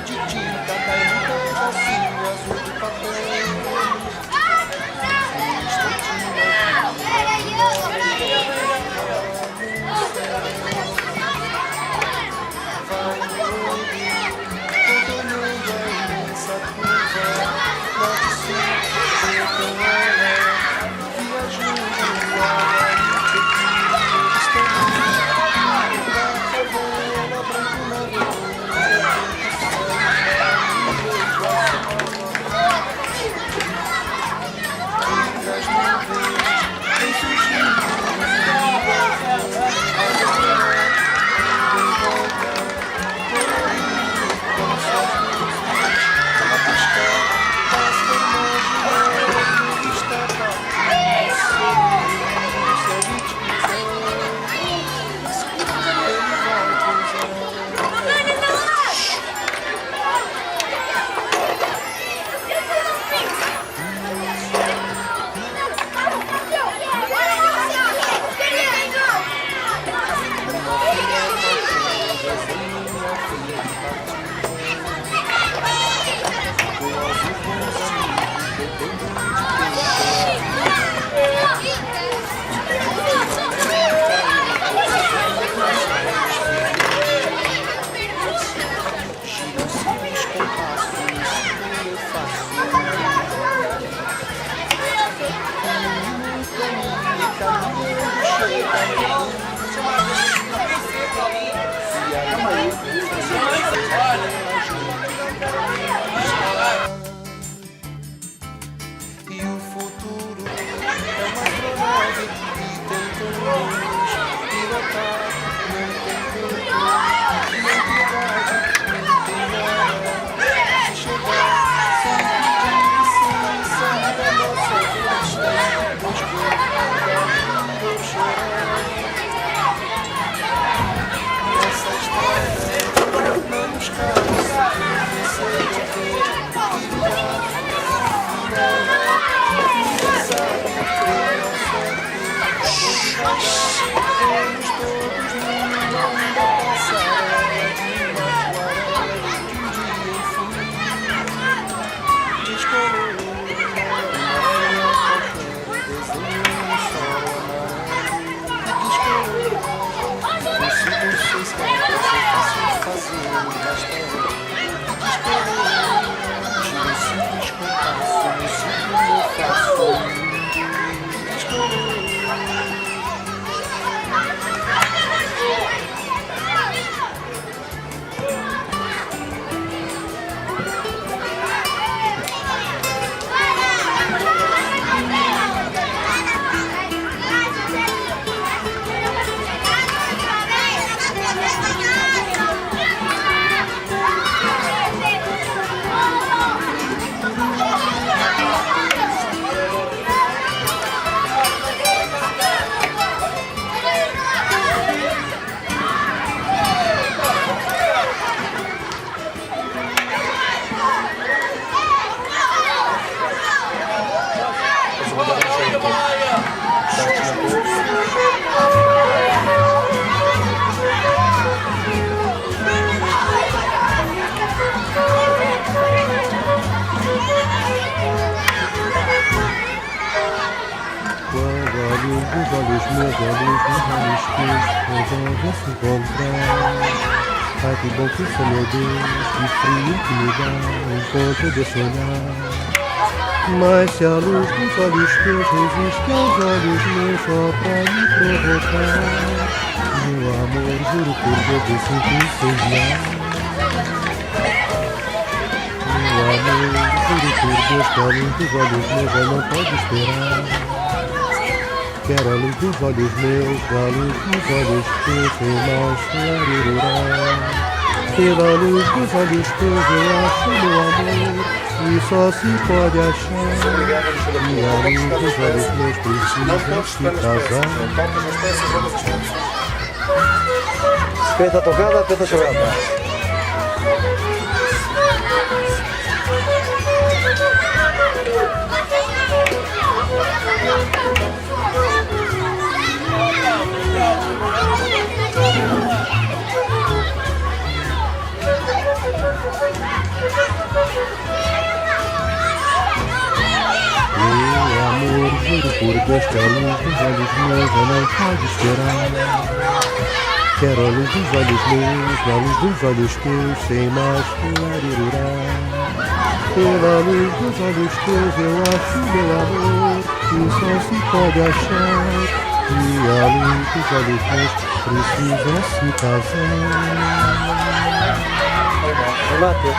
De tinta cai no pedacinho azul do papel. E o futuro é uma astronave que tem luz pilotar, não tem tempo, nem piedade, não tem hora de chegar, sem pedir, sem sair da nossa festa, pois quando eu chorar nessa estrada, não nos cansa, você Os olhos meus, olhos teus, resolvem se encontrar. Ai que bom que sou, meu Deus, que frio que me dá enquanto deixo olhar. Mas se a luz dos olhos teus resiste aos olhos meus só pra me provocar, meu amor, juro por Deus, eu sinto incendiar. Meu amor, juro por Deus, que a luz dos olhos meus já não pode esperar. Quero a luz dos olhos meus, a luz dos olhos teus, sem mais clarear. Pela luz dos olhos teus eu acho meu amor, e só se pode achar. E a luz dos olhos meus precisa se casar. Peça tocada, peça jogada. Meu amor, juro por Deus que a luz dos olhos meus eu não pode esperar. Quero a luz dos olhos meus, a luz dos olhos teus, sem mais clarear. Pela luz dos olhos teus eu acho meu amor, e só se pode achar. E a luz dos olhos meus precisa se casar. Remate.